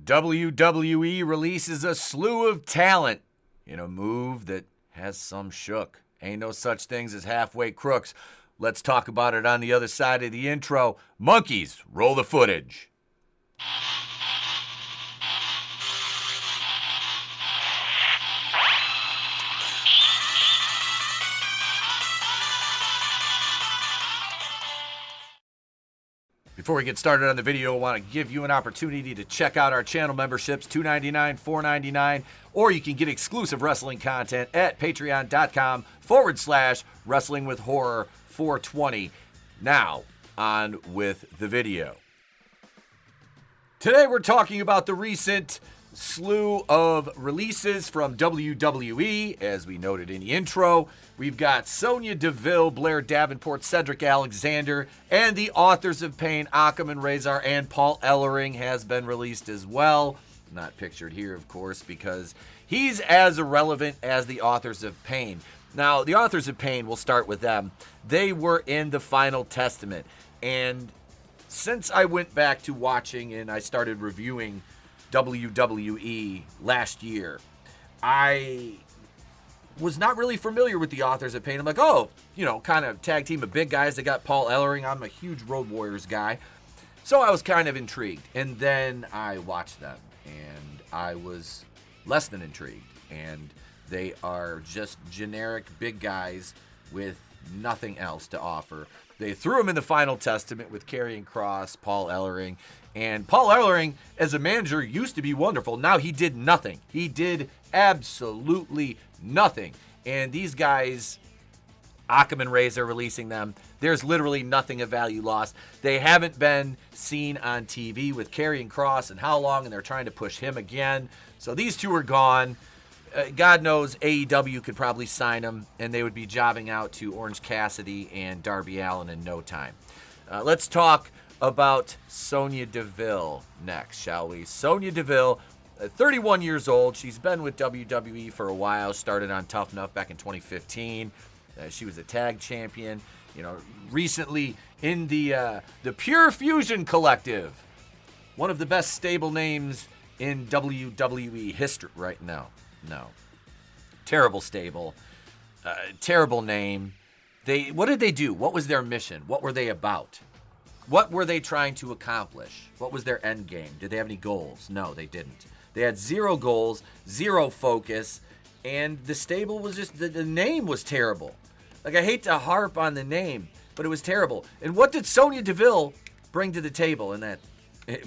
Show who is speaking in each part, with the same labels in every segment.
Speaker 1: WWE releases a slew of talent in a move that has some shook. Ain't no such things as halfway crooks. Let's talk about it on the other side of the intro. Monkeys, roll the footage. Before we get started on the video, I want to give you an opportunity to check out our channel memberships, $2.99, $4.99, or you can get exclusive wrestling content at patreon.com/wrestlingwithhorror420. Now, on with the video. Today we're talking about the recent slew of releases from WWE, as we noted in the intro. We've got Sonya Deville, Blair Davenport, Cedric Alexander, and the Authors of Pain, Akam and Razor, and Paul Ellering has been released as well. Not pictured here, of course, because he's as irrelevant as the Authors of Pain. Now, the Authors of Pain, we'll start with them. They were in the Final Testament, and since I went back to watching and I started reviewing WWE last year, I was not really familiar with the Authors of Pain. I'm like, oh, kind of tag team of big guys. They got Paul Ellering. I'm a huge Road Warriors guy. So I was kind of intrigued. And then I watched them, and I was less than intrigued. And they are just generic big guys with nothing else to offer. They threw him in the Final Testament with Karrion Kross, Paul Ellering. And Paul Ellering, as a manager, used to be wonderful. Now he did nothing. He did absolutely nothing. And these guys, Akam and Razor releasing them, there's literally nothing of value lost. They haven't been seen on TV with Karrion Kross and how long, and they're trying to push him again. So these two are gone. God knows AEW could probably sign them, and they would be jobbing out to Orange Cassidy and Darby Allin in no time. Let's talk about Sonya Deville next, shall we? Sonya Deville, 31 years old. She's been with WWE for a while. Started on Tough Enough back in 2015. She was a tag champion. Recently in the Pure Fusion Collective, one of the best stable names in WWE history right now. No, terrible stable, terrible name. What did they do? What was their mission? What were they about? What were they trying to accomplish? What was their end game? Did they have any goals? No, they didn't. They had zero goals, zero focus, and the stable was just, the name was terrible. Like, I hate to harp on the name, but it was terrible. And what did Sonya Deville bring to the table in that?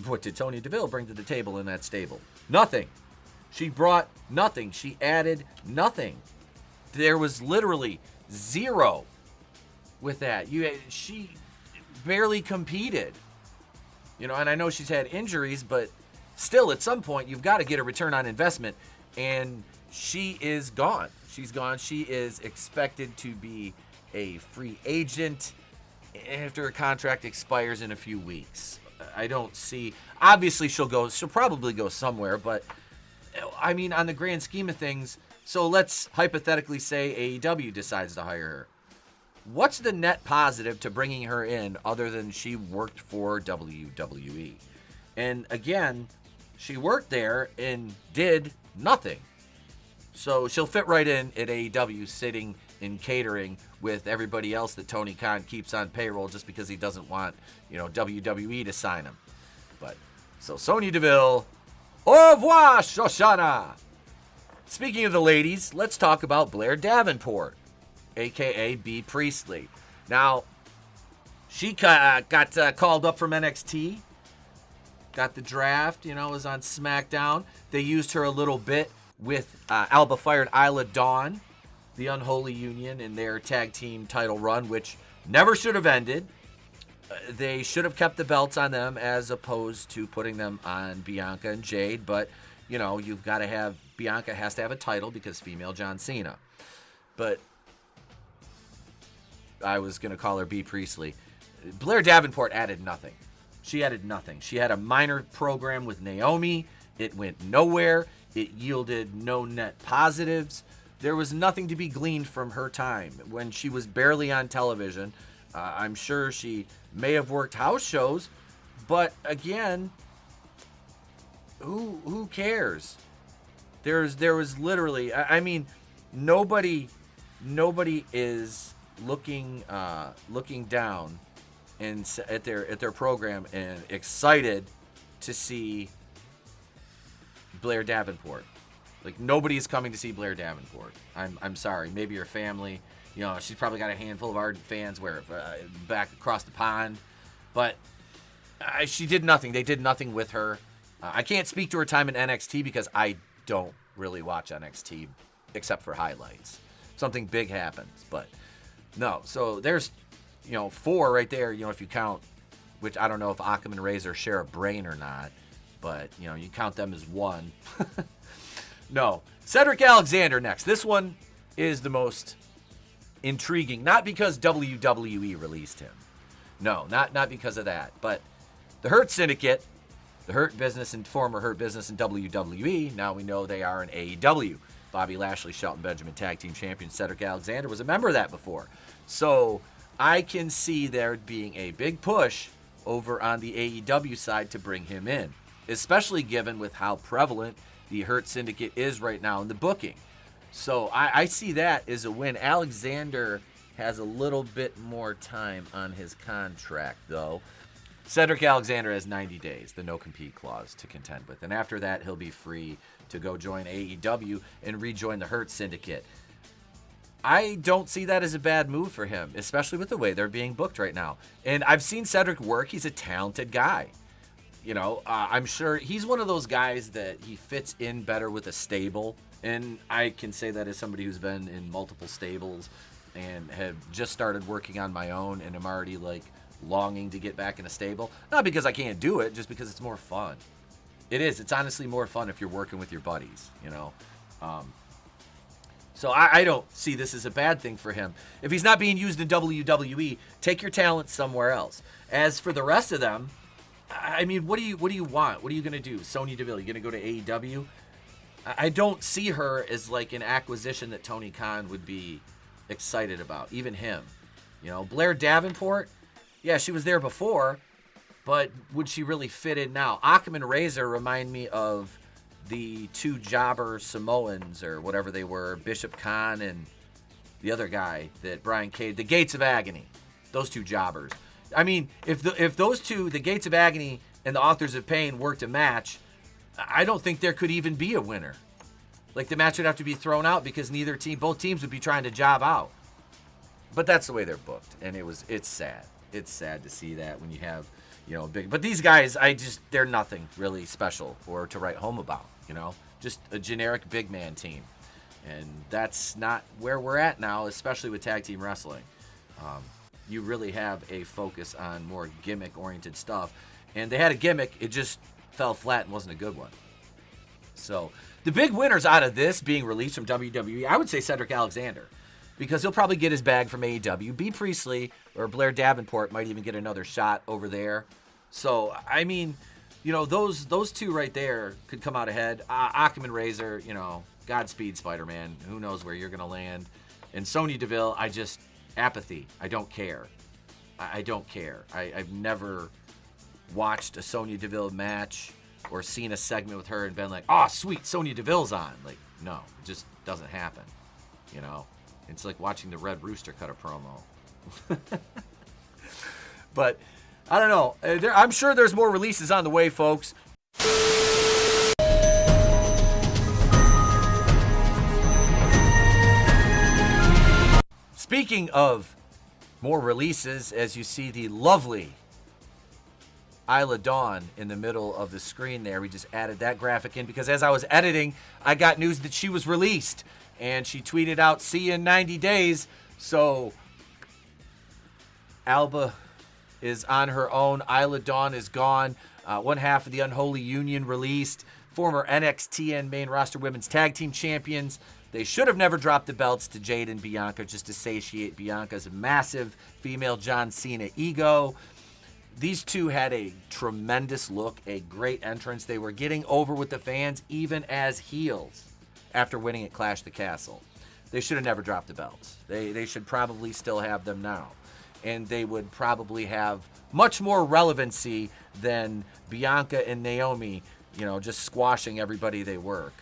Speaker 1: What did Sonya Deville bring to the table in that stable? Nothing. She brought nothing. She added nothing. There was literally zero with that. She barely competed. And I know she's had injuries, but still, at some point, you've got to get a return on investment. And she is gone. She's gone. She is expected to be a free agent after her contract expires in a few weeks. I don't see. Obviously, she'll probably go somewhere, but I mean, on the grand scheme of things, so let's hypothetically say AEW decides to hire her. What's the net positive to bringing her in other than she worked for WWE? And again, she worked there and did nothing. So she'll fit right in at AEW, sitting in catering with everybody else that Tony Khan keeps on payroll just because he doesn't want, WWE to sign him. But so Sonya Deville, au revoir, Shoshana. Speaking of the ladies, let's talk about Blair Davenport, a.k.a. B. Priestley. Now, she got called up from NXT, got the draft, was on SmackDown. They used her a little bit with Alba Fire and Isla Dawn, the Unholy Union, in their tag team title run, which never should have ended. They should have kept the belts on them as opposed to putting them on Bianca and Jade, but, you've got to have, Bianca has to have a title because female John Cena. But I was going to call her B. Priestley. Blair Davenport added nothing. She added nothing. She had a minor program with Naomi. It went nowhere. It yielded no net positives. There was nothing to be gleaned from her time when she was barely on television. I'm sure she may have worked house shows, but again, who cares? There was literally, I mean, nobody is looking down and at their program and excited to see Blair Davenport. Like, nobody is coming to see Blair Davenport. I'm sorry. Maybe your family, you know, she's probably got a handful of ardent fans back across the pond, but she did nothing. They did nothing with her. I can't speak to her time in NXT because I don't really watch NXT except for highlights. Something big happens, but no. So there's, you know, 4 right there, you know, if you count, which I don't know if Occam and Razor share a brain or not, but, you know, you count them as 1. No. Cedric Alexander next. This one is the most intriguing, not because WWE released him. No, not because of that, but the Hurt Syndicate, the Hurt Business and former Hurt Business in WWE, now we know they are in AEW. Bobby Lashley, Shelton Benjamin Tag Team Champion Cedric Alexander was a member of that before. So I can see there being a big push over on the AEW side to bring him in, especially given with how prevalent the Hurt Syndicate is right now in the booking. So I see that as a win. Alexander has a little bit more time on his contract, though. Cedric Alexander has 90 days, the no-compete clause, to contend with. And after that, he'll be free to go join AEW and rejoin the Hurt Syndicate. I don't see that as a bad move for him, especially with the way they're being booked right now. And I've seen Cedric work. He's a talented guy. You know, I'm sure he's one of those guys that he fits in better with a stable. And I can say that as somebody who's been in multiple stables and have just started working on my own, and I'm already like longing to get back in a stable. Not because I can't do it, just because it's more fun. It is. It's honestly more fun if you're working with your buddies, you know. So I don't see this as a bad thing for him. If he's not being used in WWE, take your talent somewhere else. As for the rest of them, I mean, what do you want? What are you going to do? Sonya Deville, you going to go to AEW? I don't see her as like an acquisition that Tony Khan would be excited about, even him. You know, Blair Davenport, yeah, she was there before, but would she really fit in now? Occam and Razor remind me of the 2 jobber Samoans or whatever they were, Bishop Khan and the other guy that Brian Cage, the Gates of Agony, those 2 jobbers. I mean, if those 2, the Gates of Agony and the Authors of Pain, worked a match, I don't think there could even be a winner. Like, the match would have to be thrown out because both teams would be trying to job out. But that's the way they're booked, and it's sad. It's sad to see that when you have, you know, big. But these guys, they're nothing really special or to write home about. You know, just a generic big man team, and that's not where we're at now, especially with tag team wrestling. You really have a focus on more gimmick-oriented stuff. And they had a gimmick, it just fell flat and wasn't a good one. So the big winners out of this being released from WWE, I would say Cedric Alexander, because he'll probably get his bag from AEW. B. Priestley or Blair Davenport might even get another shot over there. So, I mean, you know, those 2 right there could come out ahead. Occam and Razor, you know, Godspeed, Spider-Man. Who knows where you're going to land. And Sonya Deville, apathy. I don't care. I don't care. I've never watched a Sonya Deville match or seen a segment with her and been like, oh, sweet, Sonya Deville's on. Like, no, it just doesn't happen. You know, it's like watching the Red Rooster cut a promo. But I don't know. I'm sure there's more releases on the way, folks. Speaking of more releases, as you see the lovely Isla Dawn in the middle of the screen there, we just added that graphic in because as I was editing, I got news that she was released. And she tweeted out, see you in 90 days. So Alba is on her own. Isla Dawn is gone. One half of the Unholy Union released. Former NXT and main roster women's tag team champions. They should have never dropped the belts to Jade and Bianca just to satiate Bianca's massive female John Cena ego. These 2 had a tremendous look, a great entrance. They were getting over with the fans even as heels after winning at Clash the Castle. They should have never dropped the belts. They should probably still have them now. And they would probably have much more relevancy than Bianca and Naomi you know, just squashing everybody they work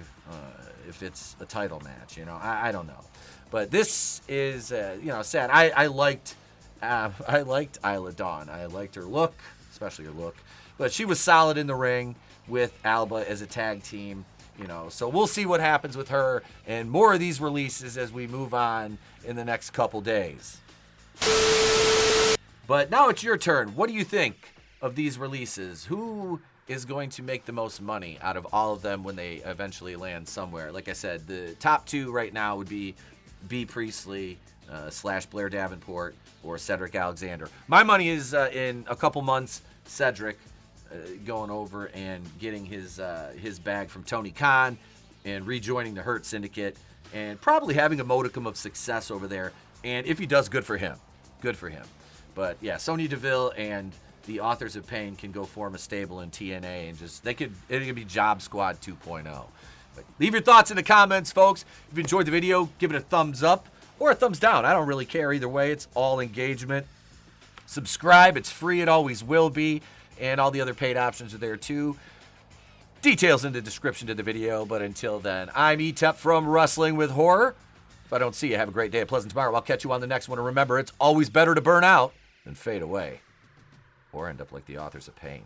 Speaker 1: if it's a title match. You know, I don't know. But this is, you know, sad. I liked Isla Dawn. I liked her look, especially her look. But she was solid in the ring with Alba as a tag team, you know. So we'll see what happens with her and more of these releases as we move on in the next couple days. But now it's your turn. What do you think of these releases? Who is going to make the most money out of all of them when they eventually land somewhere? Like I said, the top two right now would be B. Priestley / Blair Davenport or Cedric Alexander. My money is in a couple months, Cedric going over and getting his bag from Tony Khan and rejoining the Hurt Syndicate and probably having a modicum of success over there. And if he does, good for him. Good for him. But yeah, Sonya Deville and the Authors of Pain can go form a stable in TNA and just it could be Job Squad 2.0. But leave your thoughts in the comments, folks. If you enjoyed the video, give it a thumbs up or a thumbs down. I don't really care either way. It's all engagement. Subscribe. It's free. It always will be. And all the other paid options are there too. Details in the description to the video. But until then, I'm Etep from Wrestling with Horror. If I don't see you, have a great day, a pleasant tomorrow. I'll catch you on the next one. And remember, it's always better to burn out than fade away or end up like the Authors of Pain.